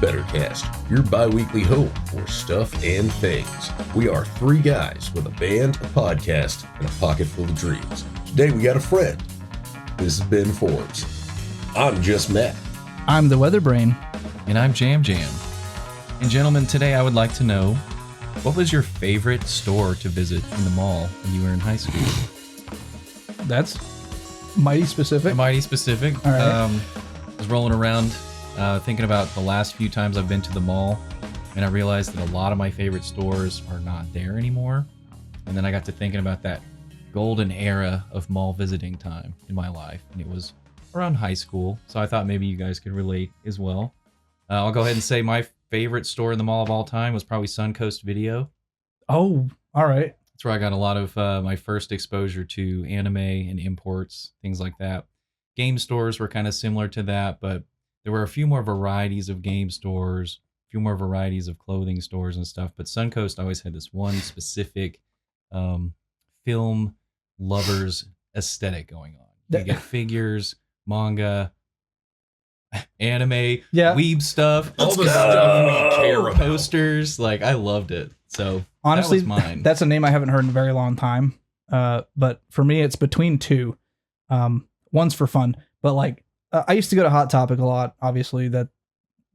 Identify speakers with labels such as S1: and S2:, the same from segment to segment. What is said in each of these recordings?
S1: BetterKast, your biweekly home for stuff and things. We are three guys with a band, a podcast, and a pocket full of dreams. Today we got a friend. This has been Forbes. I'm just Matt.
S2: I'm the Weather Brain.
S3: And I'm Jam Jam. And gentlemen, today I would like to know, what was your favorite store to visit in the mall when you were in high school?
S2: That's mighty specific.
S3: Mighty specific.
S2: All right.
S3: I was rolling around thinking about the last few times I've been to the mall, and I realized that a lot of my favorite stores are not there anymore. And then I got to thinking about that golden era of mall visiting time in my life, and it was around high school. So I thought maybe you guys could relate as well. I'll go ahead and say my favorite store in the mall of all time was probably Suncoast Video.
S2: Oh, all right.
S3: That's where I got a lot of my first exposure to anime and imports, things like that. Game stores were kind of similar to that, but there were a few more varieties of game stores, a few more varieties of clothing stores and stuff. But Suncoast always had this one specific film lovers aesthetic going on. You get figures, manga, anime, weeb stuff,
S1: all the stuff we care about.
S3: Posters. Like, I loved it. So
S2: honestly,
S3: that was mine.
S2: That's a name I haven't heard in a very long time. But for me, it's between two. One's for fun, but like I used to go to Hot Topic a lot. Obviously, that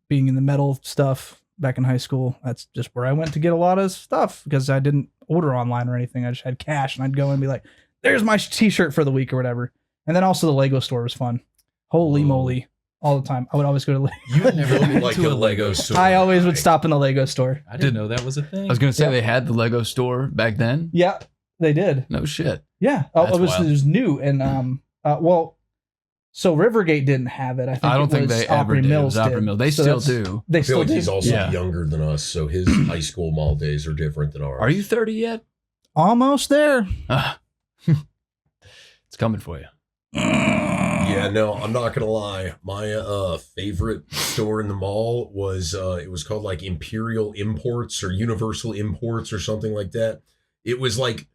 S2: being in the metal stuff back in high school, that's just where I went to get a lot of stuff because I didn't order online or anything. I just had cash, and I'd go and be like, "There's my T-shirt for the week" or whatever. And then also the Lego store was fun. Holy moly. All the time. I would always go to
S1: You never been like a Lego store.
S2: I always would stop in the Lego store.
S3: I didn't know that was a thing.
S4: I was going to say they had the Lego store back then.
S2: Yeah, they did.
S4: No shit.
S2: Yeah. It was new. And, so Rivergate didn't have it.
S4: I don't think they ever did.
S2: Mills
S4: Opry Mills. They still do.
S2: They
S1: I feel
S2: still
S1: like
S2: do.
S1: he's also younger than us, so his high school mall days are different than ours.
S4: Are you 30 yet?
S2: Almost there.
S4: It's coming for you.
S1: Yeah, no, I'm not gonna lie. My favorite store in the mall was it was called like Imperial Imports or Universal Imports or something like that. It was like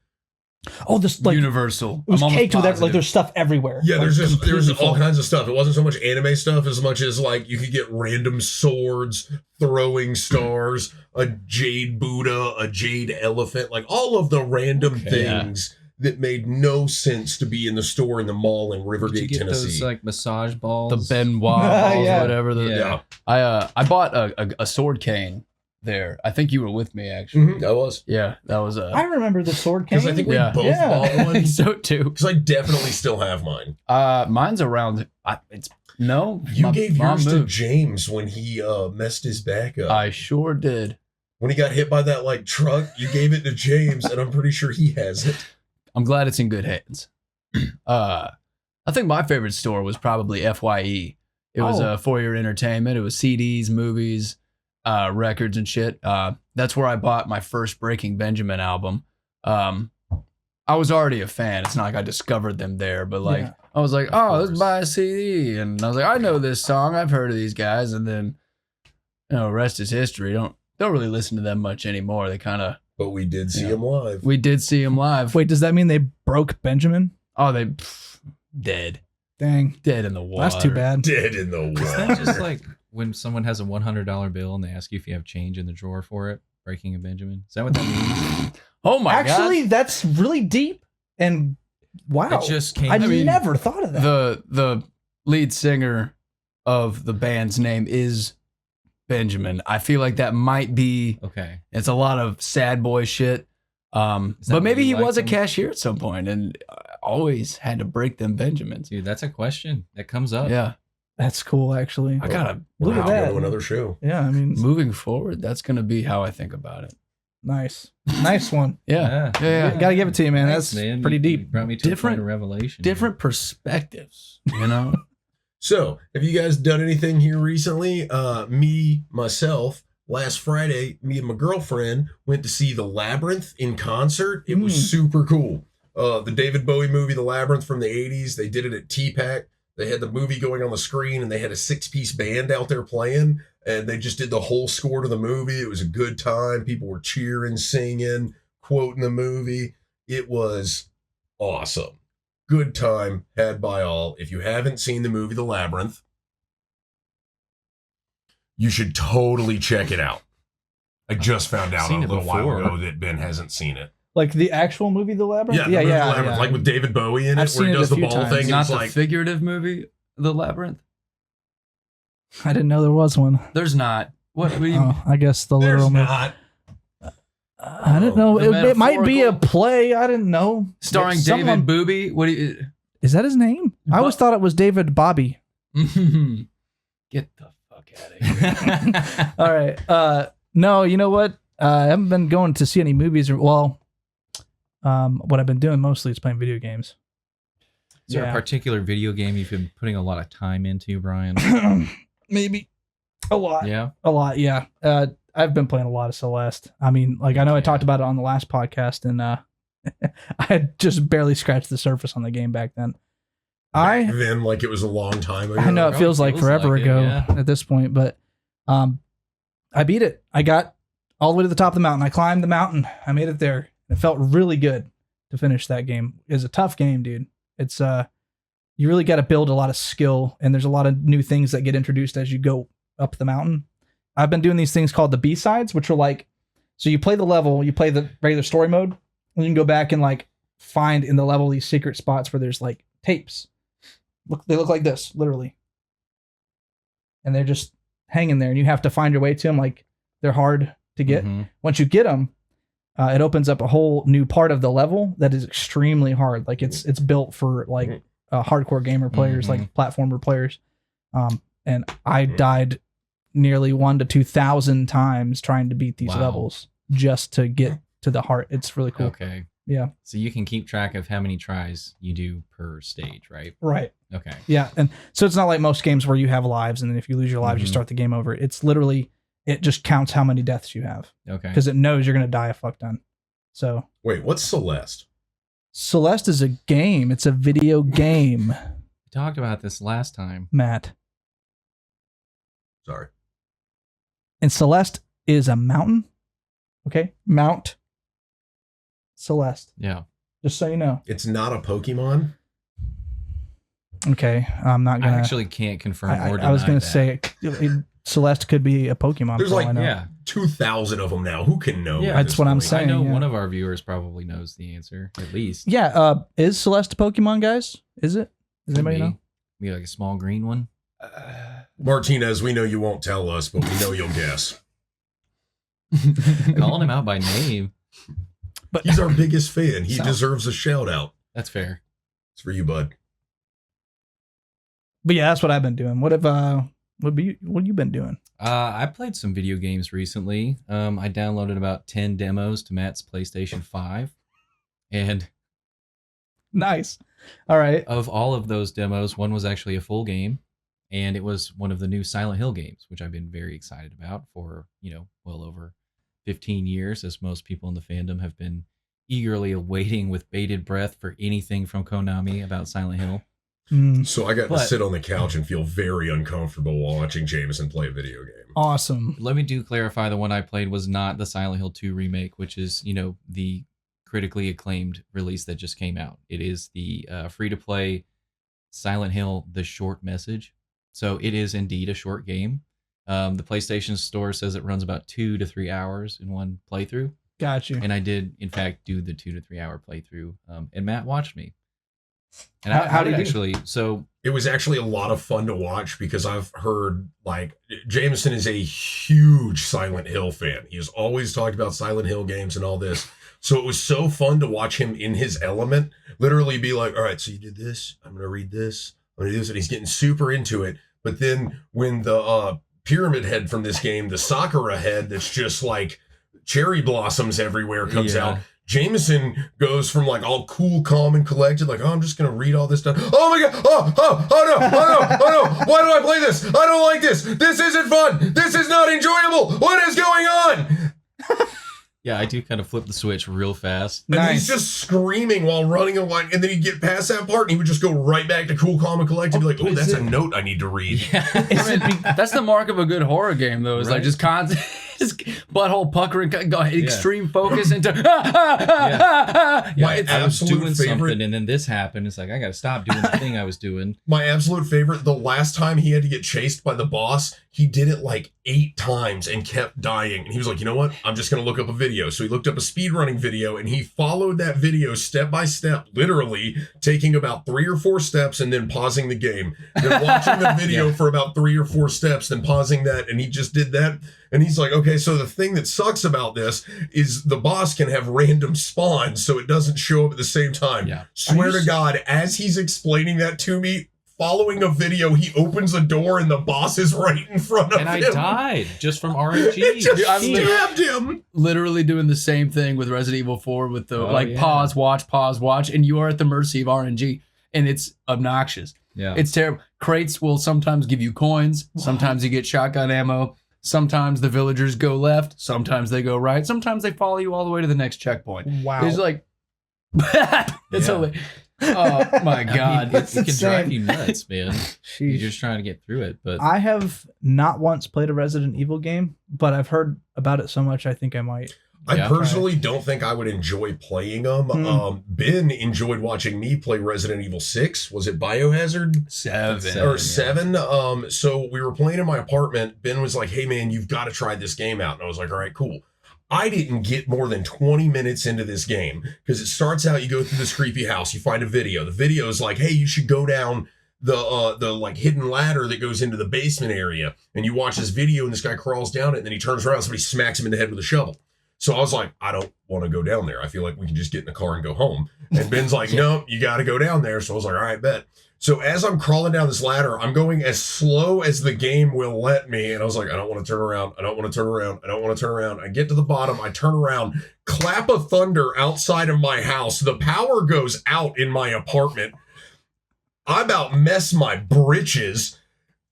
S2: this like
S4: Universal.
S2: It was caked with like there's stuff everywhere.
S1: Yeah,
S2: like,
S1: there's all kinds of stuff. It wasn't so much anime stuff as much as like you could get random swords, throwing stars, a jade Buddha, a jade elephant, like all of the random things. That made no sense to be in the store in the mall in Rivergate,
S3: Did you get
S1: Tennessee.
S3: those like massage balls?
S4: The Benoit balls,
S2: Yeah.
S4: whatever. I bought a sword cane there. I think you were with me actually.
S1: That was.
S4: Yeah, that was
S2: I remember the sword cane.
S1: Because I think we both bought
S4: I
S1: one.
S4: think so too.
S1: Because I definitely still have mine.
S4: Mine's around.
S1: You gave yours to James when he messed his back up.
S4: I sure did.
S1: When he got hit by that like truck, you gave it to James, and I'm pretty sure he has it.
S4: I'm glad it's in good hands. I think my favorite store was probably FYE. It was for your entertainment. It was CDs, movies, records, and shit. That's where I bought my first Breaking Benjamin album. I was already a fan. It's not like I discovered them there, but like I was like, oh, let's buy a CD, and I was like, I know this song. I've heard of these guys, and then rest is history. Don't really listen to them much anymore. They kind of.
S1: But we did see him live.
S4: We did see him live.
S2: Wait, does that mean they broke Benjamin?
S4: Oh, they dead.
S2: Dang.
S4: Dead in the water.
S2: That's too bad.
S1: Dead in the water.
S3: Is that just like when someone has a $100 bill and they ask you if you have change in the drawer for it? Breaking a Benjamin? Is that what that means?
S4: Oh my God.
S2: Actually, that's really deep. And wow.
S3: It just came.
S2: I never thought of that.
S4: The lead singer of the band's name is Benjamin. I feel like that might be
S3: okay.
S4: It's a lot of sad boy shit. But maybe he was a cashier at some point and always had to break them Benjamins.
S3: Dude, that's a question that comes up.
S4: Yeah.
S2: That's cool, actually.
S4: I gotta
S2: look at that.
S1: Go to another show.
S2: Yeah, I mean,
S4: moving forward, that's gonna be how I think about it.
S2: Nice one.
S4: Yeah.
S2: Gotta give it to you, man.
S3: Thanks,
S2: That's pretty deep.
S3: You brought me to a point of revelation.
S4: Different perspectives, you know.
S1: So, have you guys done anything here recently? Myself, last Friday, me and my girlfriend went to see The Labyrinth in concert. It was super cool. The David Bowie movie, The Labyrinth from the 80s, they did it at T-Pack. They had the movie going on the screen, and they had a 6-piece band out there playing, and they just did the whole score to the movie. It was a good time. People were cheering, singing, quoting the movie. It was awesome. Good time had by all. If you haven't seen the movie The Labyrinth, You should totally check it out. I just found out a
S3: seen it
S1: little while
S3: before.
S1: ago that Ben hasn't seen it.
S2: Like the actual movie, The Labyrinth?
S1: Yeah, the movie The Labyrinth, like with David Bowie in it,
S2: I've
S1: where he
S2: seen it
S1: does
S2: a
S1: the
S2: few
S1: ball
S2: times.
S1: thing.
S4: Not
S1: It's
S4: the
S1: like,
S4: figurative movie, The Labyrinth.
S2: I didn't know there was one.
S4: There's not. What do you
S2: Oh, I guess the
S1: there's
S2: literal movie.
S1: not.
S2: I didn't know.
S4: The
S2: It might be a
S4: metaphorical-
S2: play. I didn't know.
S4: starring
S2: Someone-
S4: David Booby? What do you?
S2: Is that his name? I always thought it was David Bobby.
S4: Get the fuck out of here.
S2: All right. No, you know what? I haven't been going to see any movies. What I've been doing mostly is playing video games.
S3: Is there
S2: Yeah.
S3: a particular video game you've been putting a lot of time into, Brian?
S2: Maybe a lot.
S3: Yeah.
S2: A lot. Yeah. I've been playing a lot of Celeste. I mean, like I know I talked about it on the last podcast, and I had just barely scratched the surface on the game back then.
S1: Back then, like it was a long time ago.
S2: I know it
S3: Probably
S2: feels like
S3: feels
S2: forever
S3: like it,
S2: ago
S3: yeah.
S2: at this point, but I beat it. I got all the way to the top of the mountain. I climbed the mountain. I made it there. It felt really good to finish that game. It's a tough game, dude. It's you really got to build a lot of skill, and there's a lot of new things that get introduced as you go up the mountain. I've been doing these things called the B-sides, which are like, so you play the level, you play the regular story mode, and you can go back and like find in the level these secret spots where there's like tapes. They look like this, literally. And they're just hanging there, and you have to find your way to them. Like, they're hard to get.
S3: Mhm.
S2: Once you get them, it opens up a whole new part of the level that is extremely hard. Like, it's built for like hardcore gamer players, like platformer players. And I died nearly 1,000 to 2,000 times trying to beat these
S3: Wow.
S2: levels just to get to the heart. It's really cool.
S3: Okay.
S2: Yeah.
S3: So you can keep track of how many tries you do per stage, right?
S2: Right.
S3: Okay.
S2: Yeah, and so it's not like most games where you have lives, and then if you lose your lives, you
S3: Mhm.
S2: start the game over. It's literally, it just counts how many deaths you have
S3: Okay.
S2: because it knows you're gonna die a fuck ton. So
S1: Wait, what's Celeste?
S2: Celeste is a game. It's a video game,
S3: We talked about this last time.
S2: Matt.
S1: Sorry.
S2: And Celeste is a mountain. Okay, Mount Celeste.
S3: Yeah.
S2: Just so you know.
S1: It's not a Pokemon.
S2: Okay, I'm not
S3: I
S2: gonna.
S3: actually can't confirm or deny
S2: I was gonna
S3: that.
S2: say Celeste could be a Pokemon.
S1: There's
S2: for all
S1: like
S2: I know.
S3: Yeah.
S1: 2,000 of them now. Who can know?
S3: Yeah,
S1: at
S2: that's
S1: this
S2: what I'm
S1: point?
S2: saying.
S3: I know
S2: yeah.
S3: one of our viewers probably knows the answer, at least.
S2: Yeah. Is Celeste a Pokemon, guys? Is it? Does anybody know?
S3: Maybe like a small green one.
S1: Martinez, we know you won't tell us, but we know you'll guess.
S3: Calling him out by name.
S2: But
S1: He's our biggest fan. He
S3: So-
S1: deserves a shout out.
S3: That's fair.
S1: It's for you, bud.
S2: But yeah, that's what I've been doing. What have what you been doing?
S3: I played some video games recently. I downloaded about 10 demos to Matt's PlayStation 5. And
S2: Nice. All right.
S3: of all of those demos, one was actually a full game. And it was one of the new Silent Hill games, which I've been very excited about for, well over 15 years, as most people in the fandom have been eagerly awaiting with bated breath for anything from Konami about Silent Hill.
S1: So I got to
S3: But-
S1: sit on the couch and feel very uncomfortable while watching Jameson play a video game.
S2: Awesome.
S3: Let me clarify, the one I played was not the Silent Hill 2 remake, which is, the critically acclaimed release that just came out. It is the free-to-play Silent Hill The Short Message. So it is indeed a short game. The PlayStation Store says it runs about 2 to 3 hours in one playthrough.
S2: Got you.
S3: And I did, in fact, do the 2 to 3 hour playthrough. And Matt watched me. And
S2: How
S3: did
S2: did you do?
S3: actually? So
S1: It was actually a lot of fun to watch because I've heard, like, Jameson is a huge Silent Hill fan. He has always talked about Silent Hill games and all this. So it was so fun to watch him in his element, literally be like, all right, so you did this. I'm going to read this. I'm going to do this. And he's getting super into it. But then when the pyramid head from this game, the Sakura head that's just like cherry blossoms everywhere comes
S3: Yeah.
S1: out, Jameson goes from like all cool, calm, and collected, like, oh, I'm just going to read all this stuff. Oh my God. Oh no. Why do I play this? I don't like this. This isn't fun. This is not enjoyable. What is going on?
S3: yeah, I do kind of flip the switch real fast.
S1: And
S2: Nice.
S1: he's just screaming while running a line. And then he'd get past that part and he would just go right back to cool, calm, and collected. Be like, oh,
S4: is
S1: that's
S4: it-
S1: a note I need to read.
S4: I mean, that's the mark of a good horror game, though. Is like
S3: Right.
S4: just constant, Just butthole puckering, extreme focus into.
S3: I was doing something, and then this happened. It's like I got to stop doing the thing I was doing.
S1: My absolute favorite. The last time he had to get chased by the boss, he did it like 8 times and kept dying. And he was like, you know what? I'm just gonna look up a video. So he looked up a speedrunning video and he followed that video step by step, literally taking about 3 or 4 steps and then pausing the game. Then watching the video for about 3 or 4 steps, then pausing that, and he just did that. And he's like, okay, so the thing that sucks about this is the boss can have random spawns, so it doesn't show up at the same time.
S3: Yeah.
S1: Swear to God, as he's explaining that to me, following a video, he opens a door and the boss is right in front of him.
S3: And I died just from RNG.
S1: It just stabbed him.
S4: Literally doing the same thing with Resident Evil 4 with the pause, watch, and you are at the mercy of RNG, and it's obnoxious.
S3: Yeah.
S4: It's terrible. Crates will sometimes give you coins. Sometimes you get shotgun ammo. Sometimes the villagers go left. Sometimes they go right. Sometimes they follow you all the way to the next checkpoint.
S2: Wow.
S4: It's like, it's only, oh my God.
S3: It can drive you nuts, man.
S2: Sheesh.
S3: You're just trying to get through it. But
S2: I have not once played a Resident Evil game, but I've heard about it so much I think I might.
S1: I personally don't think I would enjoy playing them. Ben enjoyed watching me play Resident Evil 6. Was it Biohazard? 7. So we were playing in my apartment. Ben was like, hey man, you've got to try this game out. And I was like, all right, cool. I didn't get more than 20 minutes into this game because it starts out, you go through this creepy house, you find a video. The video is like, hey, you should go down the like hidden ladder that goes into the basement area. And you watch this video and this guy crawls down it and then he turns around, somebody smacks him in the head with a shovel. So I was like, I don't want to go down there. I feel like we can just get in the car and go home. And Ben's like, no, you got to go down there. So I was like, all right, bet. So as I'm crawling down this ladder, I'm going as slow as the game will let me. And I was like, I don't want to turn around. I don't want to turn around. I don't want to turn around. I get to the bottom. I turn around, clap of thunder outside of my house. The power goes out in my apartment. I about mess my britches.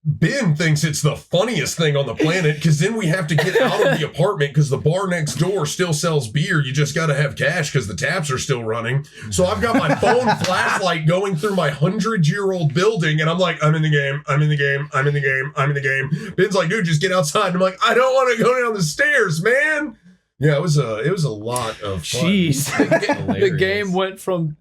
S1: Ben thinks it's the funniest thing on the planet because then we have to get out of the apartment because the bar next door still sells beer. You just got to have cash because the taps are still running. So I've got my phone flashlight going through my 100-year-old building and I'm like, I'm in the game. I'm in the game. I'm in the game. I'm in the game. Ben's like, dude, just get outside. And I'm like, I don't want to go down the stairs, man. Yeah, it was a lot of fun.
S2: Jeez.
S4: The game went from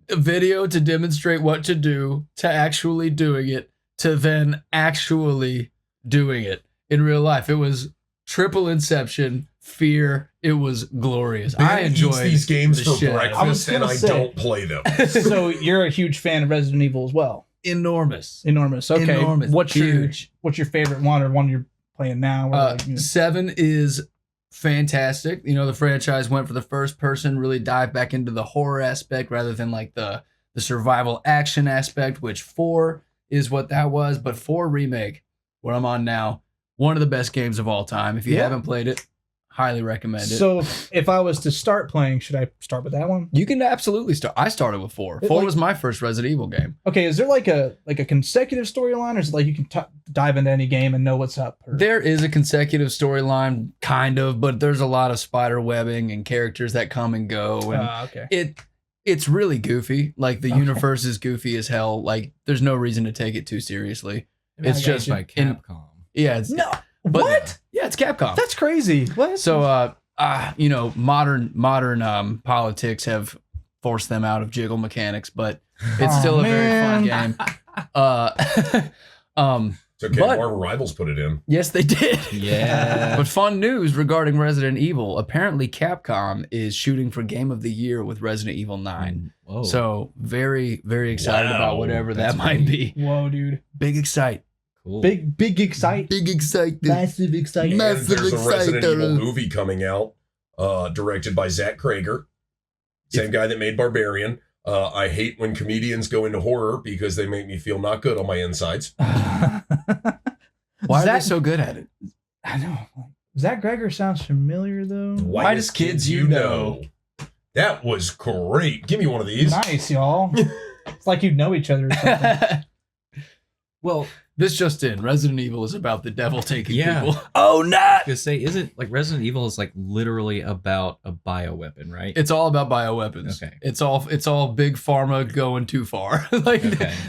S4: a video to demonstrate what to do to actually doing it, to then actually doing it in real life. It was triple Inception, fear. It was glorious.
S1: Ben
S4: I enjoy
S1: these games for
S4: shit.
S1: breakfast and I don't play them.
S2: So you're a huge fan of Resident Evil as well.
S4: Enormous.
S2: Okay.
S4: Enormous.
S2: What's
S4: Huge.
S2: your favorite one or one you're playing now?
S4: 7 is fantastic. You know, the franchise went for the first person, really dive back into the horror aspect rather than like the survival action aspect, which 4 is what that was. But 4 Remake, what I'm on now, one of the best games of all time. If you haven't played it, highly recommend it.
S2: So if I was to start playing, should I start with that one?
S4: You can absolutely start. I started with 4. 4 was my first Resident Evil game.
S2: Okay, is there like a consecutive storyline, or is it like you can dive into any game and know what's up? Or?
S4: There is a consecutive storyline, kind of, but there's a lot of spider webbing and characters that come and go. And
S2: okay.
S4: It's really goofy. Like the universe is goofy as hell. Like there's no reason to take it too seriously. It's just
S3: by Capcom.
S4: It's
S2: no.
S4: But,
S2: what?
S4: Yeah, it's Capcom.
S2: That's crazy. What?
S4: So, you know, modern politics have forced them out of jiggle mechanics, but it's still a very fun game.
S1: It's okay. Marvel Rivals put it in.
S4: Yes, they did.
S3: Yeah.
S4: But fun news regarding Resident Evil. Apparently, Capcom is shooting for Game of the Year with Resident Evil 9.
S3: Whoa.
S4: So very, very excited about whatever that might be.
S2: Whoa, dude.
S4: Big excite.
S3: Cool.
S2: Big excite.
S4: Big excitement.
S2: Massive excitement.
S1: And there's a Resident Evil movie coming out, directed by Zach Krager, same guy that made Barbarian. I hate when comedians go into horror because they make me feel not good on my insides.
S4: Why are they so good at it?
S2: I know. Zach Greger sounds familiar though.
S1: Whitest Kids You Know. That was great. Give me one of these.
S2: Nice, y'all. It's like you'd know each other or something.
S4: Well, this just in. Resident Evil is about the devil taking people.
S3: Oh, not! I was say, isn't like Resident Evil is like literally about a bioweapon, right?
S4: It's all about bioweapons.
S3: Okay.
S4: It's all big pharma going too far.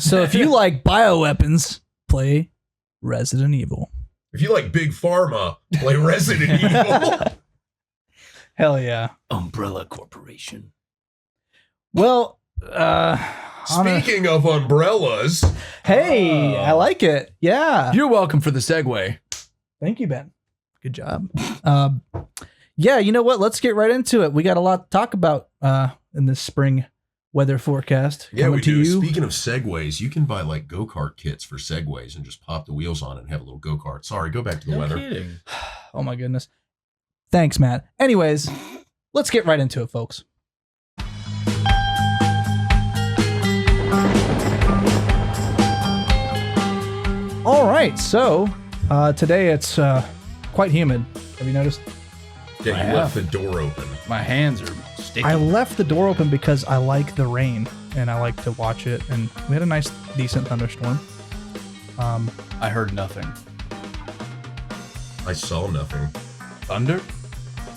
S2: So if you like bioweapons, play Resident Evil.
S1: If you like Big Pharma, play Resident Evil.
S2: Hell yeah.
S4: Umbrella Corporation.
S2: Well,
S1: Speaking of umbrellas.
S2: Hey, I like it. Yeah.
S4: You're welcome for the segue.
S2: Thank you, Ben. Good job. Yeah, you know what? Let's get right into it. We got a lot to talk about in this spring weather forecast.
S1: Yeah,
S2: coming
S1: we
S2: to
S1: do.
S2: you.
S1: Speaking of segways, you can buy like go-kart kits for segways and just pop the wheels on it and have a little go-kart. Sorry, go back to the weather.
S3: Kidding.
S2: Oh my goodness. Thanks, Matt. Anyways, let's get right into it, folks. All right, so today it's quite humid. Have you noticed?
S1: Yeah, you left the door open.
S4: My hands are sticky.
S2: I left the door open because I like the rain and I like to watch it. And we had a nice, decent thunderstorm.
S4: I heard nothing.
S1: I saw nothing.
S4: Thunder?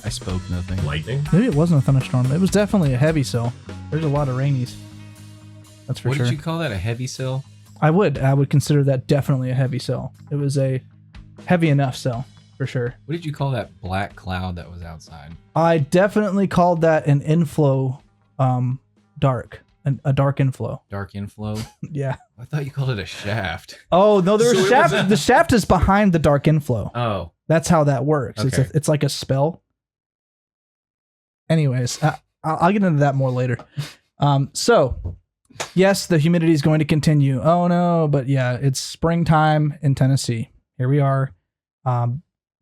S3: I spoke nothing.
S1: Lightning?
S2: Maybe it wasn't a thunderstorm. It was definitely a heavy cell. There's a lot of rainies. That's for
S3: What
S2: sure.
S3: did you call that? A heavy cell?
S2: I would consider that definitely a heavy cell. It was a heavy enough cell for sure.
S3: What did you call that black cloud that was outside?
S2: I definitely called that an inflow, dark, a dark inflow.
S3: Dark inflow?
S2: Yeah.
S3: I thought you called it a shaft.
S2: Oh no, there's
S1: So
S2: a
S1: it
S2: shaft.
S1: was a-
S2: The shaft is behind the dark inflow.
S3: Oh.
S2: That's how that works.
S3: Okay.
S2: It's like a spell. Anyways, I'll get into that more later. So yes, the humidity is going to continue. Oh no, but yeah, it's springtime in Tennessee. Here we are.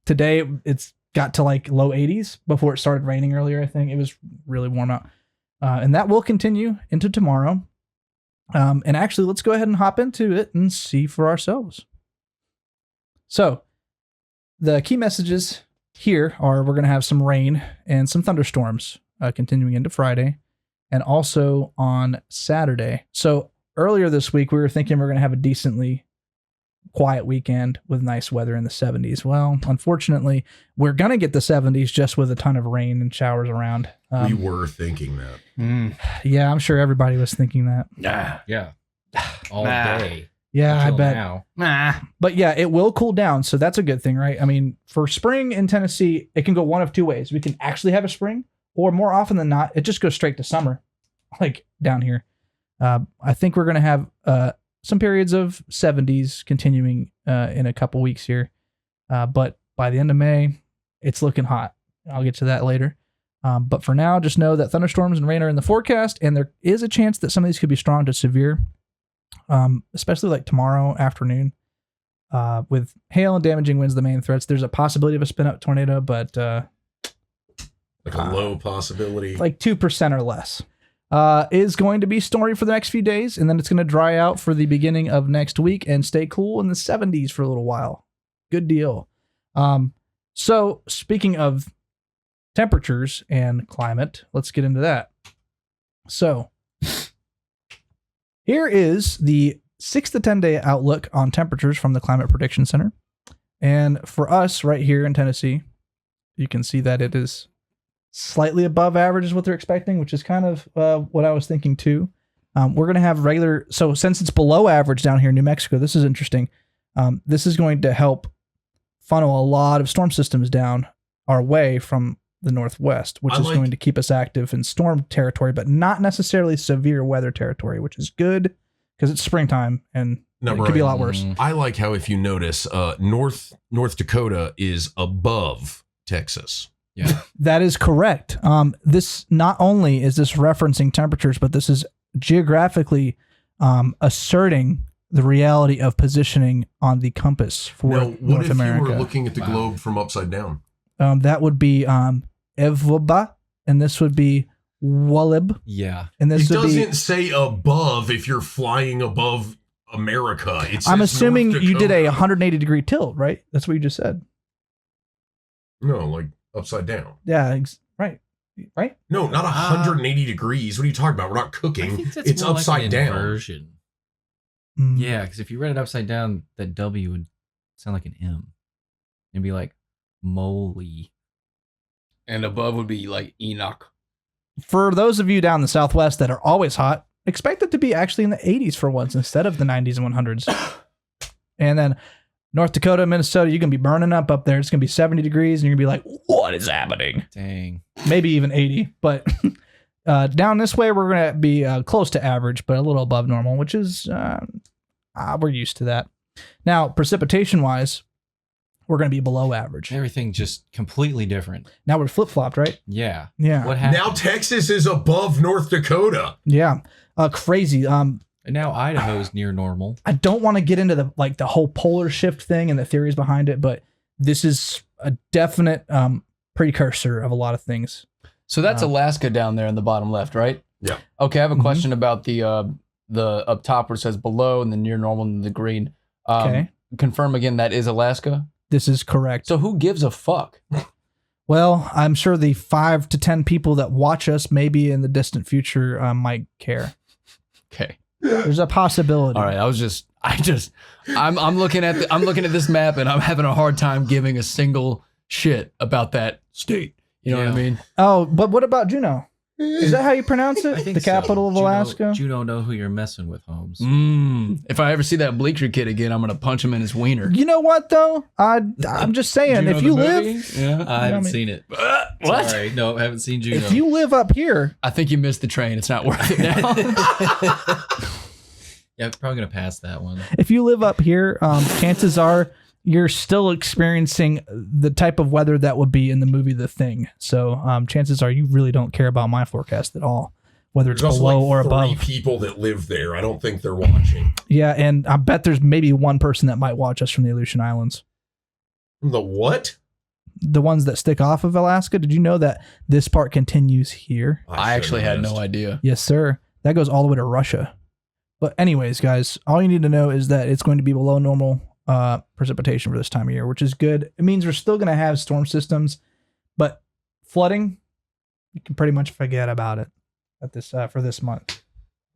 S2: Today it's got to like low 80s before it started raining earlier. I think it was really warm out, and that will continue into tomorrow. And actually, let's go ahead and hop into it and see for ourselves. So, the key messages here are we're going to have some rain and some thunderstorms continuing into Friday and also on Saturday. So, earlier this week, we were thinking we're going to have a decently quiet weekend with nice weather in the 70s. Well, unfortunately, we're going to get the 70s just with a ton of rain and showers around.
S1: We were thinking that.
S2: Yeah, I'm sure everybody was thinking that.
S4: Nah.
S3: Yeah. All
S4: Nah.
S3: day.
S2: Yeah, I
S3: Until
S2: bet.
S3: Now.
S4: Nah.
S2: But yeah, it will cool down. So that's a good thing, right? I mean, for spring in Tennessee, it can go one of two ways. We can actually have a spring, or more often than not, it just goes straight to summer, like down here. I think we're going to have some periods of 70s continuing in a couple weeks here. But by the end of May, it's looking hot. I'll get to that later. But for now, just know that thunderstorms and rain are in the forecast, and there is a chance that some of these could be strong to severe, especially like tomorrow afternoon. With hail and damaging winds, the main threats. There's a possibility of a spin-up tornado, but
S1: Like a low possibility.
S2: like 2% or less. Is going to be stormy for the next few days, and then it's going to dry out for the beginning of next week and stay cool in the 70s for a little while. Good deal. So speaking of temperatures and climate, let's get into that. So here is the 6 to 10 day outlook on temperatures from the Climate Prediction Center. And for us right here in Tennessee, you can see that it is slightly above average is what they're expecting, which is kind of what I was thinking too. We're going to have regular, so since it's below average down here in New Mexico, this is interesting. This is going to help funnel a lot of storm systems down our way from the northwest, which is going to keep us active in storm territory, but not necessarily severe weather territory, which is good because it's springtime and
S1: No,
S2: it could be a lot
S1: Brian,
S2: worse.
S1: I like how, if you notice, North Dakota is above Texas.
S3: Yeah.
S2: That is correct. This not only is this referencing temperatures, but this is geographically asserting the reality of positioning on the compass for
S1: Now, what
S2: North
S1: if
S2: America.
S1: you were looking at the globe from upside down?
S2: That would be Evba, and this would be Walib,
S3: Yeah.
S2: and
S1: It
S2: this would be.
S1: doesn't say above if you're flying above America. It
S2: I'm
S1: says
S2: assuming
S1: North
S2: you did a
S1: Dakota.
S2: 180 degree tilt, right? That's what you just said.
S1: No, like upside down.
S2: Yeah, right.
S1: No, not 180 degrees. What are you talking about? We're not
S3: I
S1: cooking.
S3: think that's
S1: It's
S3: more
S1: upside
S3: like an
S1: down.
S3: inversion.
S2: Mm.
S3: Yeah, because if you read it upside down, that W would sound like an M. It'd be like moly.
S4: And above would be like Enoch.
S2: For those of you down in the Southwest that are always hot, expect it to be actually in the 80s for once instead of the 90s and 100s. And then North Dakota, Minnesota, you're going to be burning up there. It's going to be 70 degrees and you're going to be like, what is happening?
S3: Dang.
S2: Maybe even 80. But down this way, we're going to be close to average, but a little above normal, which is, we're used to that. Now, precipitation-wise, we're going to be below average.
S3: Everything just completely different.
S2: Now we're flip-flopped, right?
S3: Yeah.
S2: Yeah.
S3: What happened?
S1: Now Texas is above North Dakota.
S2: Yeah. Crazy.
S3: And now Idaho's near normal.
S2: I don't want to get into the whole polar shift thing and the theories behind it, but this is a definite precursor of a lot of things.
S4: So that's Alaska down there in the bottom left, right?
S1: Yeah.
S4: Okay, I have a question about the up top where it says below and then near normal and the green.
S2: Okay.
S4: Confirm again, that is Alaska?
S2: This is correct.
S4: So who gives a fuck?
S2: Well, I'm sure the 5 to 10 people that watch us maybe in the distant future might care.
S4: Okay.
S2: There's a possibility.
S4: All right, I'm looking at this map and I'm having a hard time giving a single shit about that state. You know what I mean?
S2: Oh, but what about Juneau? Is that how you pronounce it?
S3: I think
S2: The capital of Alaska?
S3: Juneau know who you're messing with, Holmes.
S4: If I ever see that Bleacher kid again, I'm gonna punch him in his wiener.
S2: You know what though? I'm just saying, if you live,
S4: yeah,
S3: I haven't seen it.
S4: what?
S3: Sorry, no, I haven't seen Juneau.
S2: if you live up here,
S4: I think you missed the train. It's not worth it now.
S3: Yeah, I'm probably gonna pass that one.
S2: if you live up here, chances are you're still experiencing the type of weather that would be in the movie The Thing. So chances are you really don't care about my forecast at all, whether it's
S1: There's also
S2: below
S1: like
S2: or
S1: 3
S2: above.
S1: people that live there. I don't think they're watching.
S2: Yeah, and I bet there's maybe one person that might watch us from the Aleutian Islands.
S1: The what?
S2: The ones that stick off of Alaska. Did you know that this part continues here?
S4: I actually had no idea.
S2: Yes, sir. That goes all the way to Russia. But anyways, guys, all you need to know is that it's going to be below normal precipitation for this time of year, which is good. It means we're still going to have storm systems, but flooding, you can pretty much forget about it at this for this month.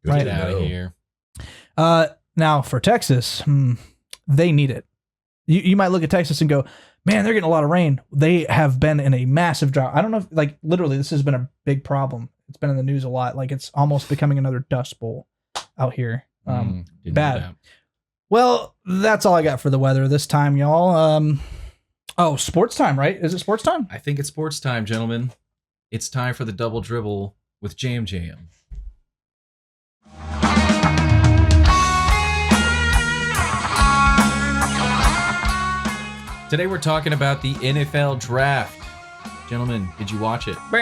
S1: Good
S2: Right.
S1: to
S3: Get out
S1: know.
S3: of here.
S2: Now for Texas, they need it. You might look at Texas and go, man, they're getting a lot of rain. They have been in a massive drought. I don't know if, literally, this has been a big problem. It's been in the news a lot. Like, it's almost becoming another Dust Bowl out here.
S3: Didn't know
S2: Bad.
S3: that.
S2: Well, that's all I got for the weather this time, y'all. Sports time, right? Is it sports time?
S3: I think it's sports time, gentlemen. It's time for the double dribble with Jam Jam. Today we're talking about the NFL draft. Gentlemen, did you watch it?
S2: No.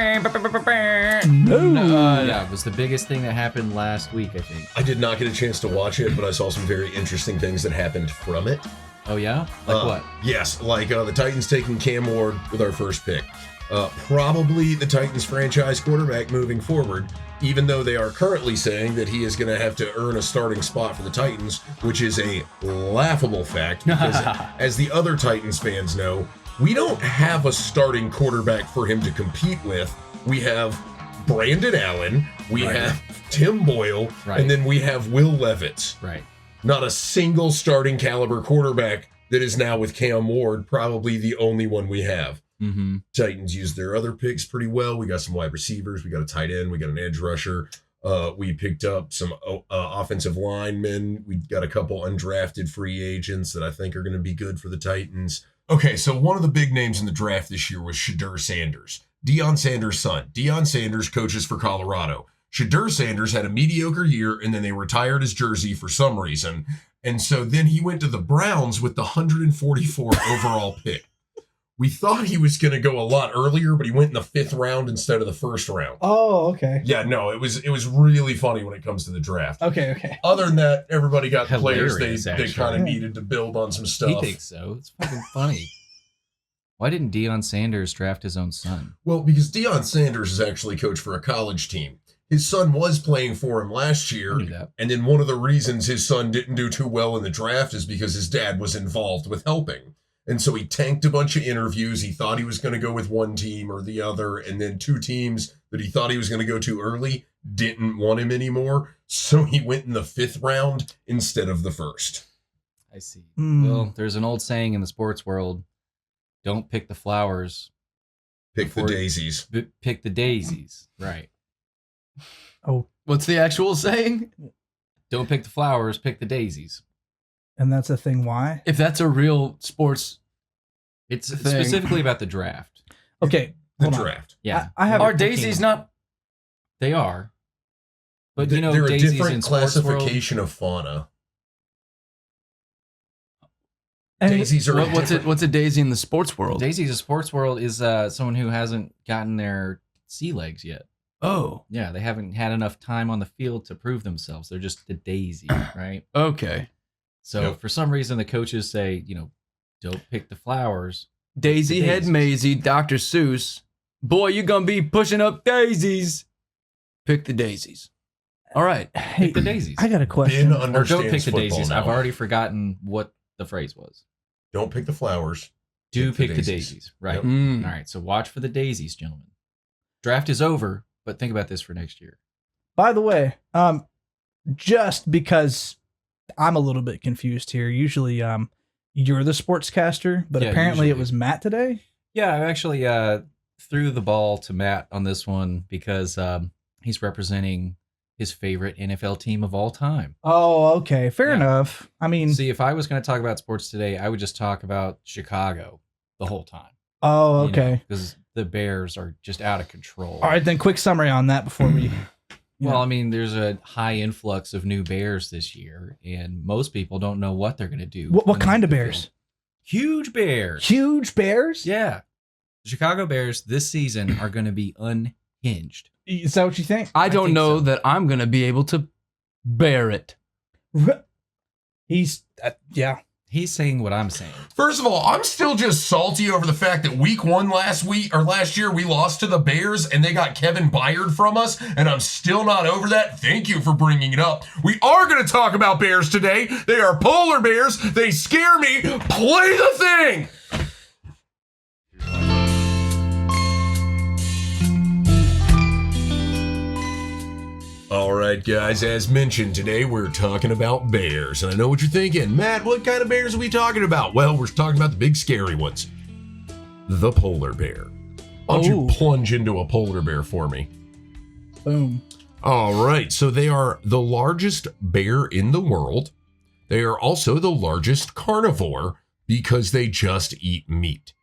S3: Yeah, it was the biggest thing that happened last week, I think.
S1: I did not get a chance to watch it, but I saw some very interesting things that happened from it.
S3: Oh, yeah? Like what?
S1: Yes, like the Titans taking Cam Ward with our first pick. Probably the Titans franchise quarterback moving forward, even though they are currently saying that he is going to have to earn a starting spot for the Titans, which is a laughable fact because, as the other Titans fans know, we don't have a starting quarterback for him to compete with. We have Brandon Allen, we have Tim Boyle, and then we have Will Levis.
S3: Right.
S1: Not a single starting caliber quarterback that is now with Cam Ward, probably the only one we have.
S3: Mm-hmm.
S1: Titans used their other picks pretty well. We got some wide receivers. We got a tight end. We got an edge rusher. We picked up some offensive linemen. We got a couple undrafted free agents that I think are going to be good for the Titans. Okay, so one of the big names in the draft this year was Shedeur Sanders, Deion Sanders' son. Deion Sanders coaches for Colorado. Shedeur Sanders had a mediocre year, and then they retired his jersey for some reason. And so then he went to the Browns with the 144 overall pick. We thought he was going to go a lot earlier, but he went in the 5th round instead of the 1st round.
S2: Oh, okay.
S1: Yeah, no, it was really funny when it comes to the draft.
S2: Okay.
S1: Other than that, everybody got
S3: Hilarious,
S1: players they
S3: actually.
S1: kind of needed to build on some stuff.
S3: He thinks so. It's fucking funny. Why didn't Deion Sanders draft his own son?
S1: Well, because Deion Sanders is actually coach for a college team. His son was playing for him last year,
S3: I knew that.
S1: and then one of the reasons his son didn't do too well in the draft is because his dad was involved with helping. And so he tanked a bunch of interviews. He thought he was going to go with one team or the other, and then 2 teams that he thought he was going to go to early didn't want him anymore. So he went in the 5th round instead of the 1st.
S3: I see.
S2: Mm.
S3: Well, there's an old saying in the sports world, don't pick the flowers,
S1: Pick the
S3: Before-
S1: daisies.
S3: pick the daisies. Right.
S2: Oh,
S4: What's the actual saying?
S3: Don't pick the flowers, pick the daisies.
S2: And that's a thing. Why?
S4: If that's a real sports
S3: It's
S4: thing.
S3: specifically about the draft.
S2: Okay.
S1: The
S2: hold on.
S1: draft.
S3: Yeah.
S2: I have.
S4: Are daisies not?
S3: They are. But
S1: They're a
S3: daisies in
S1: different
S3: sports world,
S1: classification of fauna.
S2: and-
S1: Daisies are
S4: What's a daisy in the sports world?
S3: Daisies in sports world is someone who hasn't gotten their sea legs yet.
S4: Oh,
S3: Yeah, they haven't had enough time on the field to prove themselves. They're just a daisy, right?
S4: okay.
S3: So
S1: Yep.
S3: for some reason, the coaches say, don't pick the flowers.
S4: Daisy
S3: The
S4: Head
S3: daisies.
S4: Maisie, Dr. Seuss. Boy, you're gonna be pushing up daisies. Pick the daisies. All right.
S2: Hey,
S3: Pick the daisies.
S2: I got a
S1: Ben
S2: question.
S3: Or don't
S1: understands
S3: pick the
S1: football
S3: daisies.
S1: now.
S3: I've already forgotten what the phrase was.
S1: Don't pick the flowers.
S3: Do
S1: Pick the
S3: pick the
S1: daisies.
S3: daisies. Right.
S1: Yep.
S4: Mm.
S3: All right. So watch for the daisies, gentlemen. Draft is over, but think about this for next year.
S2: By the way, just because I'm a little bit confused here. Usually, you're the sportscaster, but
S3: Yeah,
S2: apparently it
S3: usually.
S2: was Matt today.
S3: Yeah, I actually threw the ball to Matt on this one because he's representing his favorite NFL team of all time.
S2: Oh, okay, fair
S3: Yeah.
S2: enough. I mean,
S3: See, if I was going to talk about sports today, I would just talk about Chicago the whole time.
S2: oh, okay.
S3: Because the Bears are just out of control.
S2: All right, then quick summary on that before we.
S3: Well, I mean, there's a high influx of new Bears this year, and most people don't know what they're going to do.
S2: What
S3: when they
S2: kind
S3: hit
S2: of
S3: the
S2: bears?
S3: field. Huge Bears.
S2: Huge bears?
S3: Yeah. The Chicago Bears this season are going to be unhinged.
S2: Is that what you think?
S4: I don't
S3: think
S4: know
S3: so.
S4: that I'm gonna be able to bear it.
S2: He's yeah.
S3: He's saying what I'm saying.
S1: First of all, I'm still just salty over the fact that week 1 last year we lost to the Bears and they got Kevin Byard from us, and I'm still not over that. Thank you for bringing it up. We are going to talk about Bears today. They are polar bears. They scare me. Play the thing. All right, guys, as mentioned, today we're talking about bears. And I know what you're thinking. Matt, what kind of bears are we talking about? Well, we're talking about the big scary ones. The polar bear. Why don't you
S2: Oh.
S1: plunge into a polar bear for me?
S2: Boom.
S1: All right, so they are the largest bear in the world. They are also the largest carnivore because they just eat meat.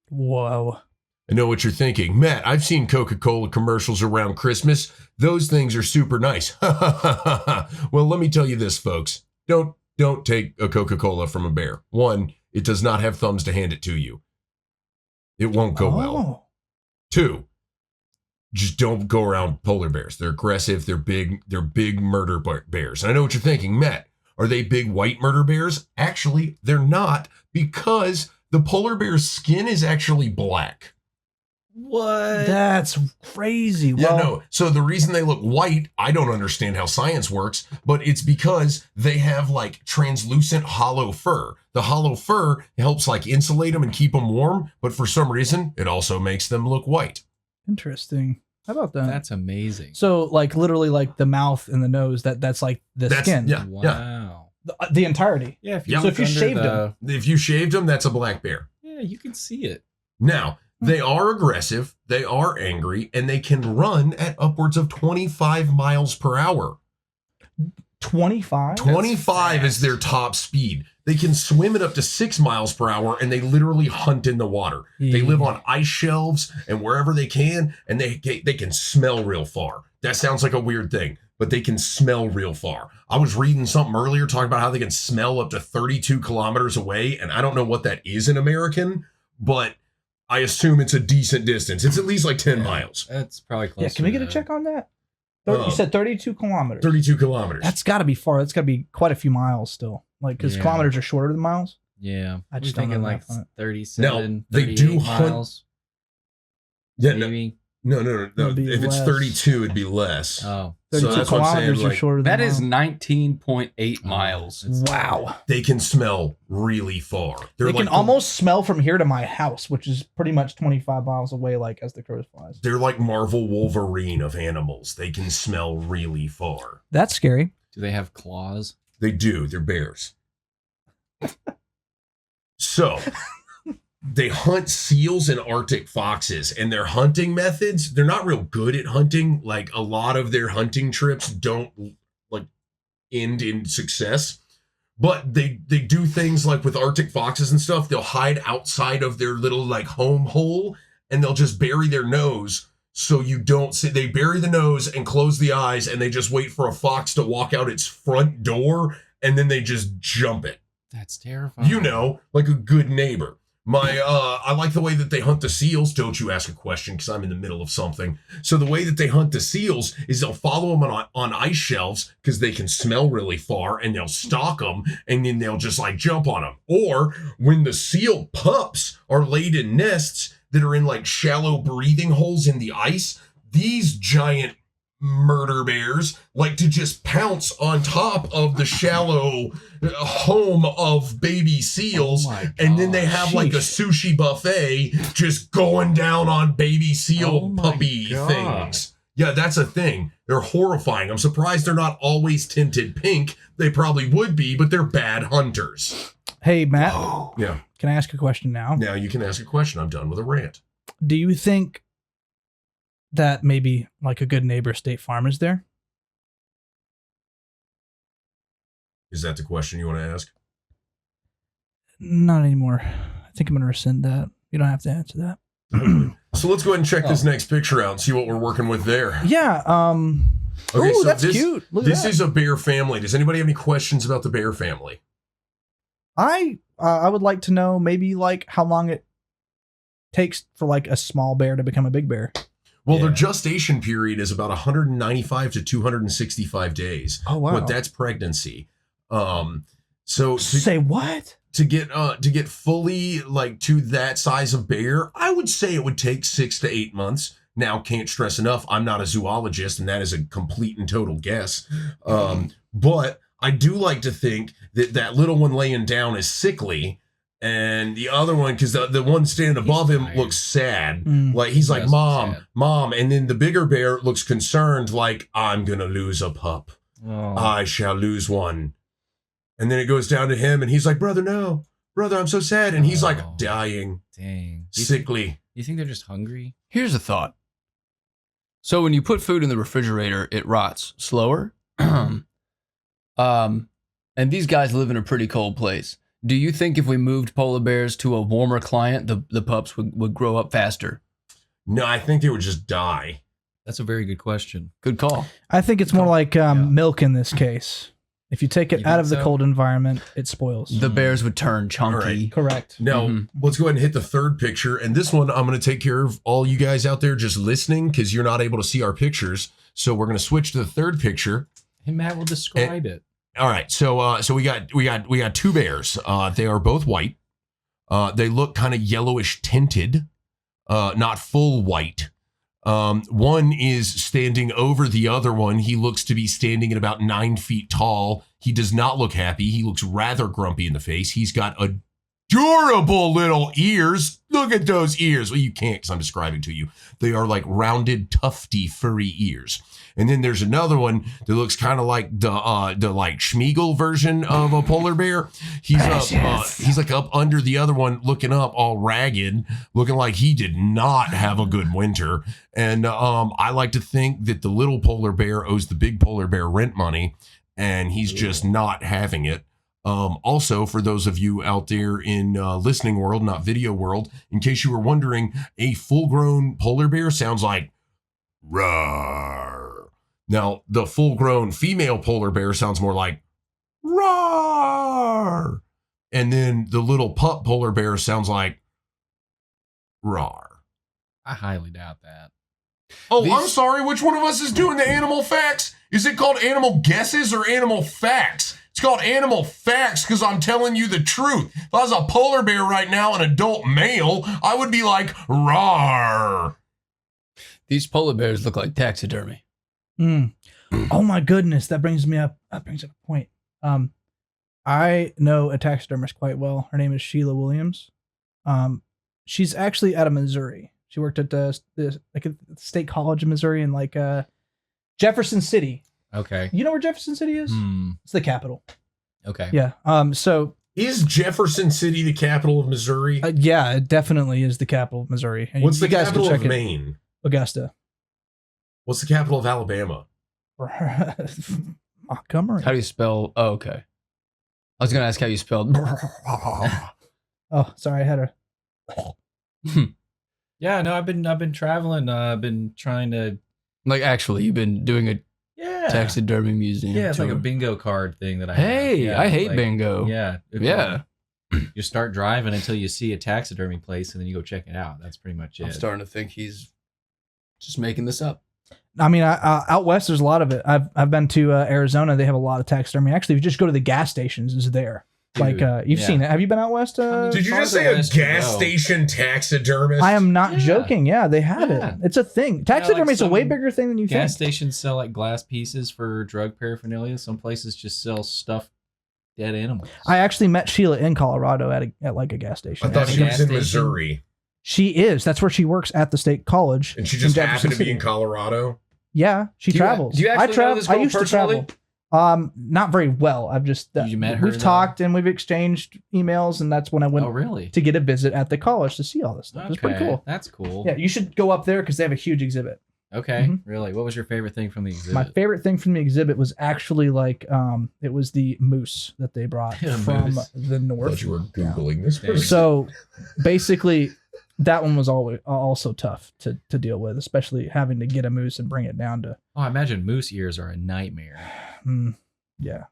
S2: Whoa.
S1: I know what you're thinking. Matt, I've seen Coca-Cola commercials around Christmas. Those things are super nice. Well, let me tell you this, folks. Don't take a Coca-Cola from a bear. One, it does not have thumbs to hand it to you. It won't go well.
S2: Oh.
S1: 2, just don't go around polar bears. They're aggressive. They're big murder bears. And I know what you're thinking. Matt, are they big white murder bears? Actually, they're not, because the polar bear's skin is actually black.
S3: What?
S2: That's crazy.
S1: Yeah,
S2: Well,
S1: no. So the reason they look white, I don't understand how science works, but it's because they have like translucent hollow fur. The hollow fur helps like insulate them and keep them warm, but for some reason, it also makes them look white.
S2: interesting. How about that?
S3: That's amazing.
S2: So, like, literally, like the mouth and the nose. That's like the skin.
S1: Yeah,
S3: Wow.
S2: The entirety.
S3: Yeah. If
S1: Yeah.
S3: you
S2: So
S3: look
S2: if you
S3: under
S2: shaved
S3: the-
S1: If you shaved them, that's a black bear.
S3: yeah, you can see it.
S1: Now, they are aggressive, they are angry, and they can run at upwards of 25 miles per hour.
S2: 25.
S1: 25 is their top speed. They can swim at up to 6 miles per hour, and they literally hunt in the water. They live on ice shelves and wherever they can, and they can smell real far. That sounds like a weird thing, but they can smell real far. I was reading something earlier talking about how they can smell up to 32 kilometers away, and I don't know what that is in American, but I assume it's a decent distance. It's at least like 10 miles.
S3: That's probably close.
S2: Yeah. Can we get a check on that?
S1: Uh,
S2: You said 32 kilometers.
S1: 32 kilometers.
S2: That's got to be far. That's got to be quite a few miles still. Like, because
S3: Yeah.
S2: kilometers are shorter than miles.
S3: Yeah.
S2: I just
S3: We're
S2: don't know
S3: thinking
S2: the
S3: like
S2: math on it.
S3: 37,
S1: Now, they do
S3: 38
S1: hunt-
S3: miles.
S1: yeah, no,
S3: Maybe.
S1: no.
S2: It'd be
S1: If it's
S2: less.
S1: 32, it'd be less.
S3: Oh.
S2: 32
S1: that's what I'm saying,
S2: kilometers are
S1: like,
S2: shorter than
S4: That
S2: a
S4: is
S2: mile.
S4: 19.8 miles.
S2: Wow.
S1: They can smell really far. They're
S2: They can
S1: like
S2: almost smell from here to my house, which is pretty much 25 miles away, like as the crow flies.
S1: They're like Marvel Wolverine of animals. They can smell really far.
S2: That's scary.
S3: Do they have claws?
S1: They do. They're bears. So, they hunt seals and Arctic foxes, and their hunting methods, they're not real good at hunting. Like, a lot of their hunting trips don't like end in success. But they do things like with Arctic foxes and stuff, they'll hide outside of their little like home hole and they'll just bury their nose so you don't see. They bury the nose and close the eyes and they just wait for a fox to walk out its front door and then they just jump it.
S3: That's terrifying.
S1: You know, like a good neighbor. I like the way that they hunt the seals. Don't you ask a question because I'm in the middle of something. So the way that they hunt the seals is they'll follow them on ice shelves because they can smell really far and they'll stalk them and then they'll just like jump on them. Or when the seal pups are laid in nests that are in like shallow breathing holes in the ice, these giant murder bears like to just pounce on top of the shallow home of baby seals, and then they have like a sushi buffet just going down on baby seal puppy things. Yeah, that's a thing. They're horrifying. I'm surprised they're not always tinted pink. They probably would be, but they're bad hunters.
S2: Hey, Matt.
S1: Yeah.
S2: Can I ask a question now?
S1: Now you can ask a question. I'm done with a rant.
S2: Do you think that maybe like a good neighbor State Farm is there?
S1: Is that the question you want to ask?
S2: Not anymore. I think I'm going to rescind that. You don't have to answer that.
S1: So let's go ahead and check this next picture out and see what we're working with there.
S2: Yeah.
S1: Okay,
S2: ooh,
S1: so
S2: that's
S1: this,
S2: cute. Look at
S1: this
S2: that.
S1: is a bear family. Does anybody have any questions about the bear family?
S2: I would like to know maybe like how long it takes for like a small bear to become a big bear.
S1: Well, their gestation period is about 195 to 265 days.
S2: Oh wow!
S1: But that's pregnancy. So
S2: say what?
S1: To get fully like to that size of bear, I would say it would take 6 to 8 months. Now, can't stress enough, I'm not a zoologist, and that is a complete and total guess. But I do like to think that that little one laying down is sickly. And the other one, because the one standing above him looks sad. Like he's like, mom. And then the bigger bear looks concerned, like, I'm going to lose a pup.
S3: Oh.
S1: I shall lose one. And then it goes down to him and he's like, brother, no. Brother, I'm so sad. And he's like dying.
S3: Dang.
S1: Sickly.
S3: You think they're just hungry?
S4: Here's a thought. So when you put food in the refrigerator, it rots slower. And these guys live in a pretty cold place. Do you think if we moved polar bears to a warmer climate, the pups would grow up faster?
S1: No, I think they would just die.
S3: That's a very good question.
S4: Good call.
S2: I think it's more like milk in this case. If you take it out of the cold environment, it spoils.
S4: The bears would turn chunky.
S1: Right.
S2: Correct.
S1: Now, let's go ahead and hit the third picture. And this one, I'm going to take care of all you guys out there just listening because you're not able to see our pictures. So we're going to switch to the third picture.
S3: And Matt will describe it.
S1: All right, so we got two bears. They are both white. They look kind of yellowish tinted, not full white. One is standing over the other one. He looks to be standing at about 9 feet tall. He does not look happy. He looks rather grumpy in the face. He's got adorable little ears. Look at those ears. Well, you can't because I'm describing to you. They are like rounded, tufty, furry ears. And then there's another one that looks kind of like the like Schmeagol version of a polar bear. He's he's like up under the other one, looking up, all ragged, looking like he did not have a good winter. And I like to think that the little polar bear owes the big polar bear rent money, and he's just not having it. Also, for those of you out there in listening world, not video world, in case you were wondering, a full-grown polar bear sounds like roar. Now, the full-grown female polar bear sounds more like roar. And then the little pup polar bear sounds like roar.
S3: I highly doubt that.
S1: Oh, I'm sorry. Which one of us is doing the animal facts? Is it called animal guesses or animal facts? It's called animal facts because I'm telling you the truth. If I was a polar bear right now, an adult male, I would be like, rawr.
S4: These polar bears look like taxidermy.
S2: Oh my goodness, that brings up a point. I know a taxidermist quite well. Her name is Sheila Williams. She's actually out of Missouri. She worked at the State College of Missouri in like Jefferson City.
S3: Okay.
S2: You know where Jefferson City is? It's the capital.
S3: Okay.
S2: Yeah. So
S1: is Jefferson City the capital of Missouri?
S2: Yeah, it definitely is the capital of Missouri. And
S1: What's the
S2: guys
S1: capital
S2: can check
S1: of Maine?
S2: Augusta.
S1: What's the capital of Alabama?
S2: Montgomery.
S4: How do you spell? Oh, okay. I was gonna ask how you spelled.
S2: Oh, sorry, I had a.
S3: Yeah, no, I've been traveling. I've been trying to.
S4: Like, actually, you've been doing a taxidermy museum.
S3: Yeah, it's
S4: tour.
S3: like a bingo card thing that I
S4: Hey,
S3: have. Yeah,
S4: I hate
S3: like,
S4: bingo.
S3: Yeah.
S4: Yeah.
S3: You start driving until you see a taxidermy place and then you go check it out. That's pretty much it.
S4: I'm starting to think he's just making this up.
S2: I mean, out west, there's a lot of it. I've been to Arizona. They have a lot of taxidermy. Actually, if you just go to the gas stations, it's there.
S3: Dude,
S2: Like you've seen it. Have you been out west?
S1: Did you just say a gas station taxidermist?
S2: I am not
S3: Yeah.
S2: joking. Yeah, they have it. It's a thing. Taxidermy is a way
S3: some
S2: bigger thing than you
S3: Gas
S2: think.
S3: stations sell like glass pieces for drug paraphernalia. Some places just sell stuffed dead animals.
S2: I actually met Sheila in Colorado at like a gas
S1: I
S2: station.
S1: thought she was in
S3: Gas
S1: Missouri.
S2: She is. That's where she works at the state college.
S1: And she just
S2: in
S1: happened to
S2: Jefferson
S1: be in
S2: City.
S1: Colorado.
S2: Yeah, she
S4: Do you-
S2: travels.
S4: do you actually know this
S2: I
S4: girl
S2: used
S4: personally?
S2: to travel. Not very well. I've just
S3: You met her,
S2: we've
S3: though?
S2: talked and we've exchanged emails, and that's when I went
S3: Oh, really?
S2: to get a visit at the college to see all this stuff. It's pretty cool.
S3: That's cool.
S2: Yeah, you should go up there because they have a huge exhibit.
S3: Okay.
S2: Mhm.
S3: Really? What was your favorite thing from the exhibit?
S2: My favorite thing from the exhibit was actually like it was the moose that they brought
S3: Yeah,
S2: from
S3: moose.
S2: the
S1: I
S2: north.
S1: thought you were Googling this
S3: Yeah.
S1: person.
S2: So basically, that one was always also tough to deal with, especially having to get a moose and bring it down to.
S3: Oh, I imagine moose ears are a nightmare
S2: Yeah,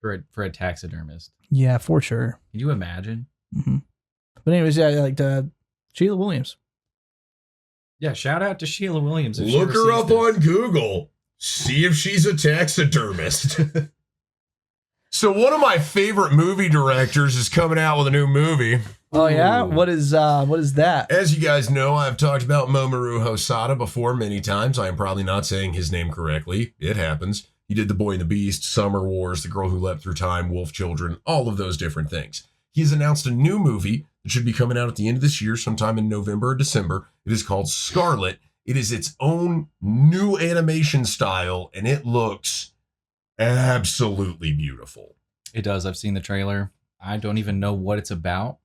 S3: for a taxidermist.
S2: yeah, for sure.
S3: Can you imagine?
S2: hmm But anyways, yeah, like Sheila Williams.
S3: Yeah, shout out to Sheila Williams. if she
S1: Look
S3: ever
S1: her
S3: sees
S1: up
S3: this.
S1: on Google. See if she's a taxidermist. So one of my favorite movie directors is coming out with a new movie.
S2: Oh yeah,
S1: Ooh.
S2: what is that?
S1: As you guys know, I've talked about Mamoru Hosoda before many times. I am probably not saying his name correctly. It happens. He did The Boy and the Beast, Summer Wars, The Girl Who Leapt Through Time, Wolf Children, all of those different things. He has announced a new movie that should be coming out at the end of this year, sometime in November or December. It is called Scarlet. It is its own new animation style, and it looks absolutely beautiful.
S3: It does. I've seen the trailer. I don't even know what it's about.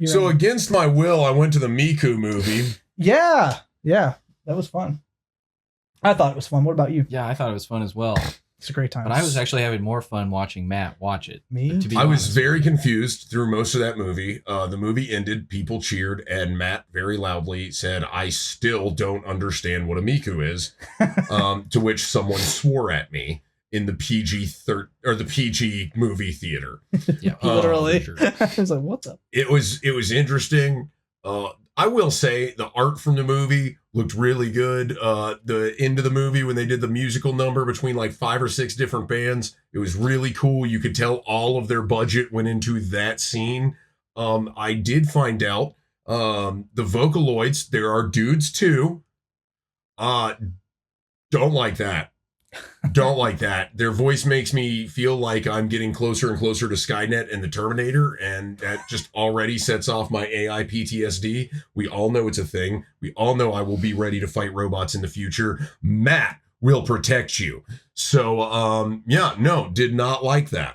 S1: So against my will, I went to the Miku movie.
S2: yeah, that was fun. I thought it was fun. What about you?
S3: Yeah, I thought it was fun as well.
S2: It's a great time.
S3: But I was actually having more fun watching Matt watch it.
S2: Me?
S3: To be
S1: I was
S3: honest
S1: very
S3: with you.
S1: confused through most of that movie. The movie ended, people cheered, and Matt very loudly said, "I still don't understand what a Miku is," to which someone swore at me in the the PG movie theater.
S3: Yeah,
S2: literally.
S3: for sure.
S2: I was like, "What's up?"
S1: It was interesting. I will say the art from the movie looked really good. The end of the movie when they did the musical number between like 5 or 6 different bands, it was really cool. You could tell all of their budget went into that scene. I did find out the Vocaloids, there are dudes too. Don't like that. Don't like that. Their voice makes me feel like I'm getting closer and closer to Skynet and the Terminator, and that just already sets off my AI PTSD. We all know it's a thing. We all know I will be ready to fight robots in the future. Matt will protect you. So, yeah, no, did not like that.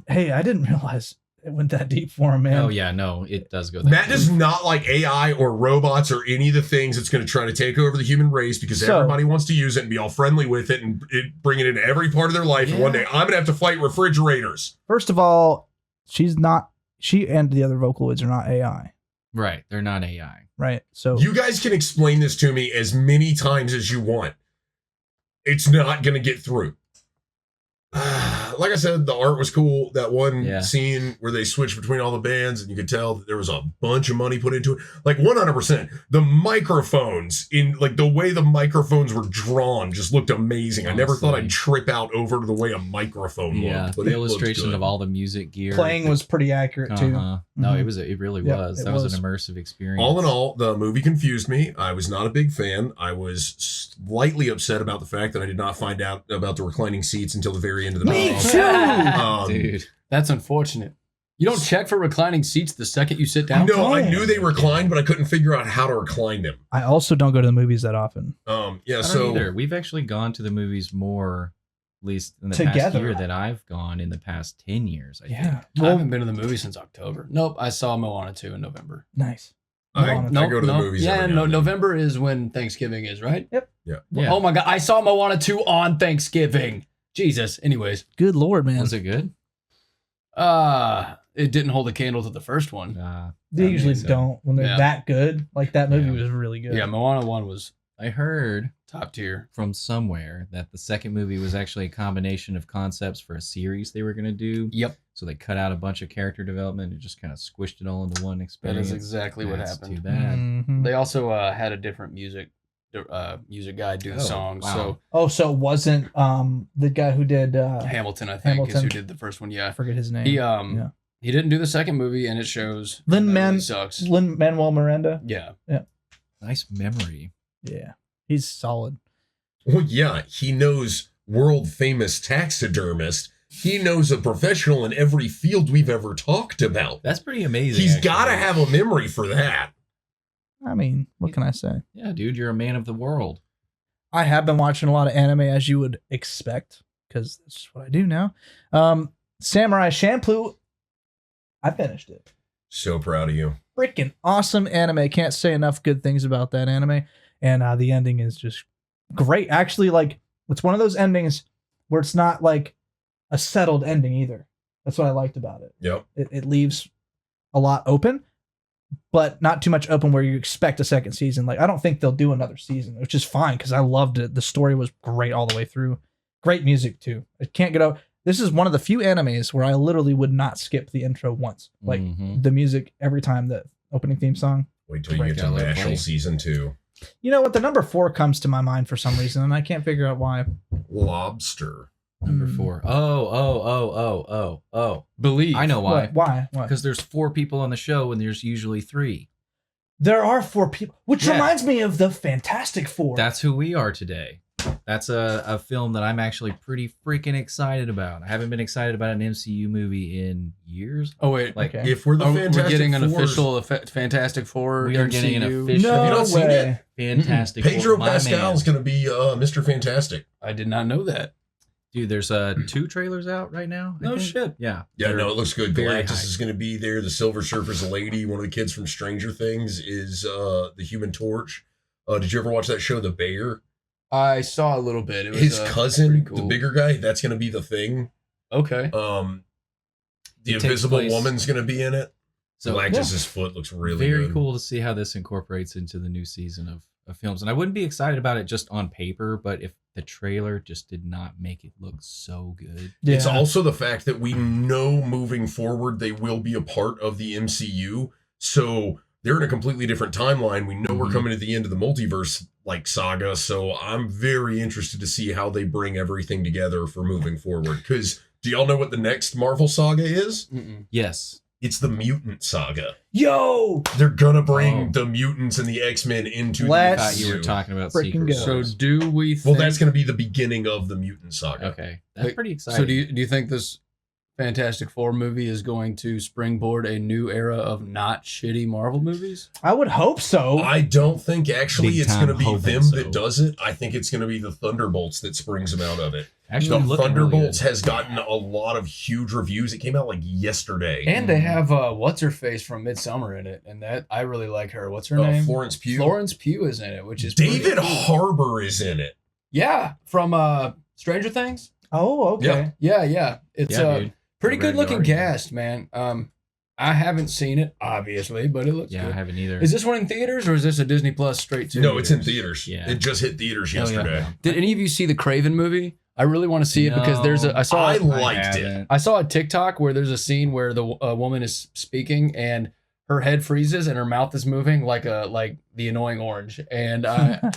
S2: Hey, I didn't realize it went that deep for him, man.
S3: Oh yeah, no, it does go. That
S1: Matt
S3: deep.
S1: does not like AI or robots or any of the things that's going to try to take over the human race because
S2: So-
S1: everybody wants to use it and be all friendly with it and bring it into every part of their life. And one day I'm going to have to fight refrigerators.
S2: First of all, she and the other Vocaloids are not AI,
S3: Right, they're not AI.
S2: right? So
S1: You guys can explain this to me as many times as you want. It's not going to get through. Like I said, the art was cool. That one scene where they switched between all the bands and you could tell that there was a bunch of money put into it. Like 100%. The microphones in like the way the microphones were drawn just looked amazing. I never thought I'd trip out over to the way a microphone looked. But
S3: the
S1: it looked
S3: illustration
S1: good.
S3: of all the music gear.
S2: playing was pretty accurate too.
S3: No,
S2: Mhm.
S3: it really
S2: Yeah,
S3: was.
S2: it
S3: That was
S2: was.
S3: an immersive experience.
S1: All in all, the movie confused me. I was not a big fan. I was slightly upset about the fact that I did not find out about the reclining seats until the very end of the
S2: Me
S1: movie.
S2: too.
S3: dude.
S4: That's unfortunate. You don't check for reclining seats the second you sit down?
S1: No, I knew they reclined, but I couldn't figure out how to recline them.
S2: I also don't go to the movies that often.
S1: Yeah,
S3: I don't
S1: so
S3: either. We've actually gone to the movies more, at least in the
S2: Together.
S3: past year, than I've gone in the past 10 years. I think.
S4: I haven't been to the movie since October. Nope, I saw Moana 2 in November.
S2: Nice.
S1: I go to the movies.
S4: Yeah,
S1: every now and then.
S4: November is when Thanksgiving is, right?
S2: Yep.
S1: Yeah.
S3: Yeah.
S4: Oh my God, I saw Moana 2 on Thanksgiving. Jesus. Anyways,
S2: Good Lord, man.
S3: Was it good?
S4: It didn't hold a candle to the first one.
S2: They usually
S3: so.
S2: don't when they're that good. Like that movie was really good.
S4: Yeah, Moana 1 was
S3: I heard
S4: top tier
S3: from somewhere that the second movie was actually a combination of concepts for a series they were going to do.
S4: Yep.
S3: So they cut out a bunch of character development and just kind of squished it all into one experience.
S4: That is exactly what
S3: That's
S4: happened.
S3: Too bad.
S2: Mhm.
S4: They also had a different music guy do the song.
S3: Wow.
S2: So it wasn't the guy who did
S4: So Hamilton, I think, is
S2: Hamilton.
S4: who did the first one.
S2: I
S4: Yeah.
S2: forget his name.
S4: He didn't do the second movie, and it shows.
S2: Lin
S4: That really sucks.
S2: Manuel Miranda.
S4: Yeah.
S3: Nice memory.
S2: Yeah, he's solid.
S1: Well, yeah, he knows world famous taxidermist. He knows a professional in every field we've ever talked about.
S3: That's pretty amazing.
S1: He's
S3: actually.
S1: got to have a memory for that.
S2: I mean, what can I say?
S3: Yeah, dude, you're a man of the world.
S2: I have been watching a lot of anime, as you would expect, because that's just what I do now. Samurai Champloo, I finished it.
S1: So proud of you.
S2: Freaking awesome anime. Can't say enough good things about that anime. And the ending is just great. Actually, like, it's one of those endings where it's not like a settled ending either. That's what I liked about it.
S1: Yep.
S2: It leaves a lot open, but not too much open where you expect a second season. Like, I don't think they'll do another season, which is fine because I loved it. The story was great all the way through. Great music too. I can't get out. This is one of the few animes where I literally would not skip the intro once. Like the music every time, the opening theme song.
S1: Wait till you get to National Season 2.
S2: You know what? The number 4 comes to my mind for some reason, and I can't figure out why.
S1: Lobster.
S3: Number 4. Oh.
S4: Believe.
S3: I know why.
S2: Why?
S3: Because there's 4 people on the show and there's usually 3.
S2: There are 4 people, which
S3: Yeah.
S2: reminds me of the Fantastic Four.
S3: That's who we are today. That's a film that I'm actually pretty freaking excited about. I haven't been excited about an MCU movie in years.
S4: Oh wait,
S3: Like,
S2: Okay.
S1: If we're the Fantastic
S4: we're getting an
S1: Fours,
S4: official Fantastic Four.
S3: We are getting an
S4: MCU.
S3: official-
S2: no
S1: Have you not seen
S2: way.
S1: it?
S3: Fantastic.
S1: Pedro
S3: Four, my
S1: Pascal is
S3: man.
S1: going to be Mr. Fantastic.
S4: I did not know that.
S3: Dude, there's 2 trailers out right now. I
S4: No
S3: think.
S4: shit.
S3: Yeah.
S1: Yeah,
S3: They're
S1: no, it looks good.
S3: very
S1: Galactus
S3: hyped.
S1: is going to be there. The Silver Surfer's a lady. One of the kids from Stranger Things is the Human Torch. Did you ever watch that show, The Bear?
S4: I saw a little bit. It was
S1: His cousin,
S4: pretty cool.
S1: the bigger guy, that's going to be the Thing.
S4: Okay.
S1: The
S3: It takes
S1: Invisible
S3: place-
S1: Woman's going to be in it.
S3: So
S1: Galactus's foot looks really
S3: very
S1: good.
S3: cool to see how this incorporates into the new season of films. And I wouldn't be excited about it just on paper, but if the trailer just did not make it look so good.
S2: Yeah.
S1: It's also the fact that we know moving forward they will be a part of the MCU. So they're in a completely different timeline. We know we're coming to the end of the multiverse like saga. So I'm very interested to see how they bring everything together for moving forward. Because do y'all know what the next Marvel saga is?
S4: Mm-mm.
S3: Yes.
S1: It's the mutant saga.
S2: Yo,
S1: They're gonna bring the mutants and the X-Men into
S2: Let's
S3: I
S1: the
S3: thought you were
S1: MCU.
S3: talking about
S2: Freaking
S3: Secret
S2: go.
S4: So
S3: Wars.
S4: do we? Think,
S1: Well, that's gonna be the beginning of the mutant saga.
S3: Okay. That's
S4: Like,
S3: pretty exciting.
S4: So do you think this Fantastic Four movie is going to springboard a new era of not shitty Marvel movies?
S2: I would hope so.
S1: I don't think actually
S3: Big
S1: it's
S3: time
S1: going to be
S3: hoping
S1: them
S3: so.
S1: that does it. I think it's going to be the Thunderbolts that springs them out of it.
S3: Actually,
S1: The
S3: looking really
S1: Thunderbolts
S3: good.
S1: has gotten a lot of huge reviews. It came out like yesterday.
S4: And they have what's her face from Midsummer in it, and that I really like her. What's her name?
S1: Florence Pugh.
S4: Florence Pugh is in it, which is
S1: David
S4: pretty cool.
S1: Harbour is in it.
S4: Yeah, from Stranger Things.
S2: Oh, okay.
S4: Yeah. It's
S3: Yeah, dude.
S4: pretty
S3: I read
S4: good
S3: the
S4: looking
S3: article.
S4: cast, man. I haven't seen it, obviously, but it looks
S3: Yeah, I
S4: good.
S3: haven't either.
S4: Is this one in theaters or is this a Disney Plus straight to?
S1: No, it's in theaters.
S3: Yeah.
S1: It just hit theaters
S3: Hell yeah.
S1: yesterday.
S4: Did any of you see the Craven movie? I really want to see it because there's a.
S3: No.
S1: I liked it.
S3: haven't.
S4: I saw a TikTok where there's a scene where the woman is speaking and her head freezes and her mouth is moving like the annoying orange, and I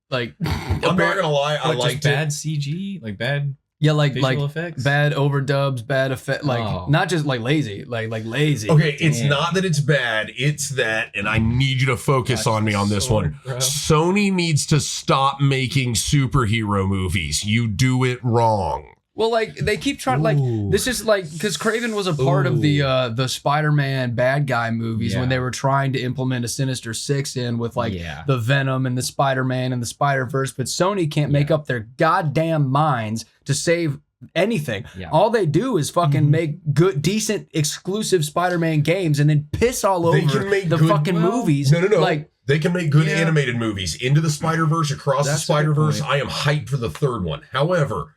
S4: like.
S1: I'm not gonna lie, I
S3: Like, just
S1: liked it.
S3: bad CG, like bad
S4: Yeah, like
S3: visual effects.
S4: bad overdubs, bad effect, like
S3: Oh.
S4: not just like lazy, like lazy.
S1: Okay, it's
S3: Damn.
S1: not that it's bad. It's that, and I need you to focus on me on this
S3: Sword,
S1: one.
S3: bro.
S1: Sony needs to stop making superhero movies. You do it wrong.
S4: Well, like they keep trying, like
S3: Ooh.
S4: this is like because Craven was a part of the Spider-Man bad guy movies when
S3: Yeah.
S4: they were trying to implement a Sinister Six in with like
S3: Yeah.
S4: the Venom and the Spider-Man and the Spider-Verse, but Sony can't make up their goddamn minds to save anything.
S3: Yeah.
S4: All they do is fucking make good, decent, exclusive Spider-Man games and then piss all
S1: They
S4: over
S1: can make
S4: the
S1: good-
S4: fucking
S3: well,
S4: movies.
S1: No.
S4: Like,
S1: They can make good
S3: Yeah.
S1: animated movies. Into the Spider-Verse, Across the
S3: That's a good
S1: Spider-Verse.
S3: point.
S1: I am hyped for the third one. However,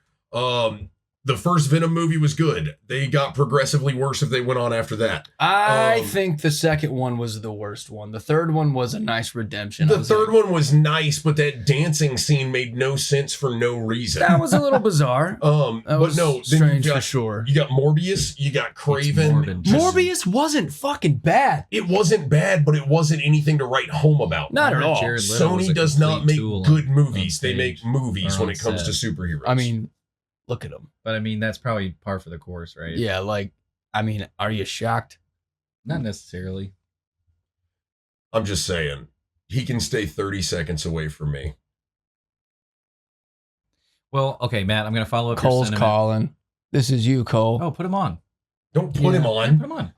S1: The first Venom movie was good. They got progressively worse if they went on after that.
S4: I think the second one was the worst one. The third one was a nice redemption.
S1: The third one was nice, but that dancing scene made no sense for no reason.
S4: That was a little bizarre.
S1: But no,
S4: strange for sure.
S1: You got Morbius, you got Craven.
S4: Morbius wasn't fucking bad.
S1: It wasn't bad, but it wasn't anything to write home about.
S4: Not at all.
S1: Sony does not make good movies. They make movies when it comes to superheroes.
S4: I mean, look at them.
S3: But I mean, that's probably par for the course, right?
S4: Yeah, like, I mean, are you shocked?
S3: Not necessarily.
S1: I'm just saying, he can stay 30 seconds away from me.
S3: Well, okay, Matt, I'm going to follow up.
S4: Cole's calling. This is you, Cole.
S3: Oh, put him on.
S1: Don't put him on.
S3: Yeah, put him on.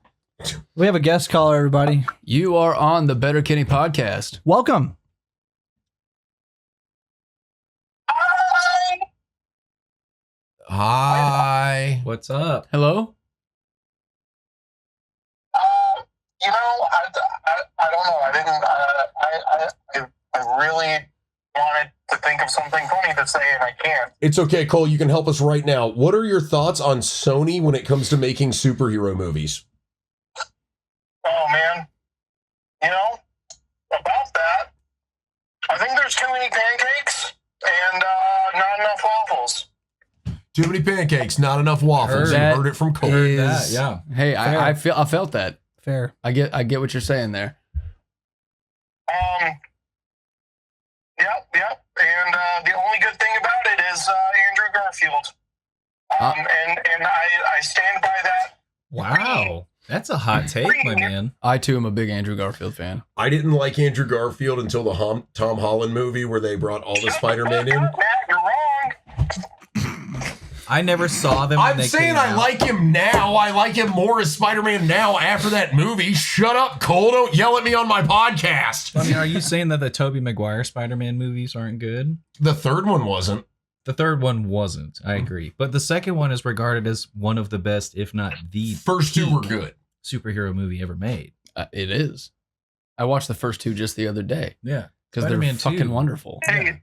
S2: We have a guest caller, everybody.
S4: You are on the Better Kenney podcast.
S2: Welcome.
S1: Hi.
S3: What's up?
S4: Hello?
S5: You know, I don't know. I didn't. I really wanted to think of something funny to say, and I can't.
S1: It's okay, Cole. You can help us right now. What are your thoughts on Sony when it comes to making superhero movies?
S5: Oh man, you know about that. I think there's too many pancakes and not enough waffles.
S1: Too many pancakes, not enough waffles. You heard it from Cole.
S3: Yeah.
S4: Hey, I felt that.
S2: Fair.
S4: I get what you're saying there.
S5: Yep. And the only good thing about it is Andrew Garfield. And I stand by that.
S3: Wow. That's a hot take, my man.
S4: I, too, am a big Andrew Garfield fan.
S1: I didn't like Andrew Garfield until the Tom Holland movie where they brought all the Spider-Man in.
S5: Matt, you're wrong.
S3: I never saw them when
S1: I'm
S3: they
S1: saying
S3: came
S1: I
S3: out.
S1: like him now. I like him more as Spider-Man now after that movie. Shut up, Cole. Don't yell at me on my podcast.
S3: I mean, are you saying that the Tobey Maguire Spider-Man movies aren't good?
S1: The third one wasn't.
S3: The third one wasn't. I agree. But the second one is regarded as one of the best, if not the
S1: First two were
S3: peak
S1: good.
S3: superhero movie ever made.
S4: It is. I watched the first two just the other day.
S3: Yeah.
S4: Because they're
S3: Spider-Man
S4: fucking
S3: 2.
S4: wonderful.
S5: Hey,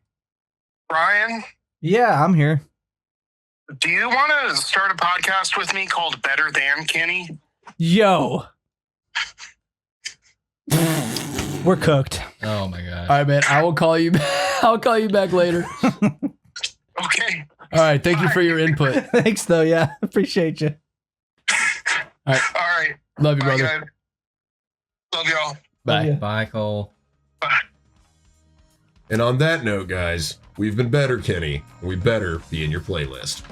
S5: Brian,
S2: Yeah, I'm here.
S5: do you want to start a podcast with me called Better Than Kenney?
S2: Yo. We're cooked.
S3: Oh my god.
S4: All right, man. I will call you. I'll call you back later.
S5: Okay.
S4: All right. Thank you for your input.
S2: Thanks, though. Yeah, appreciate you.
S5: All right.
S4: Love you,
S5: Bye,
S4: brother.
S5: guys. Love y'all.
S4: Bye.
S2: Yeah.
S3: Bye, Cole.
S5: Bye.
S1: And on that note, guys, we've been Better Kenny. We better be in your playlist.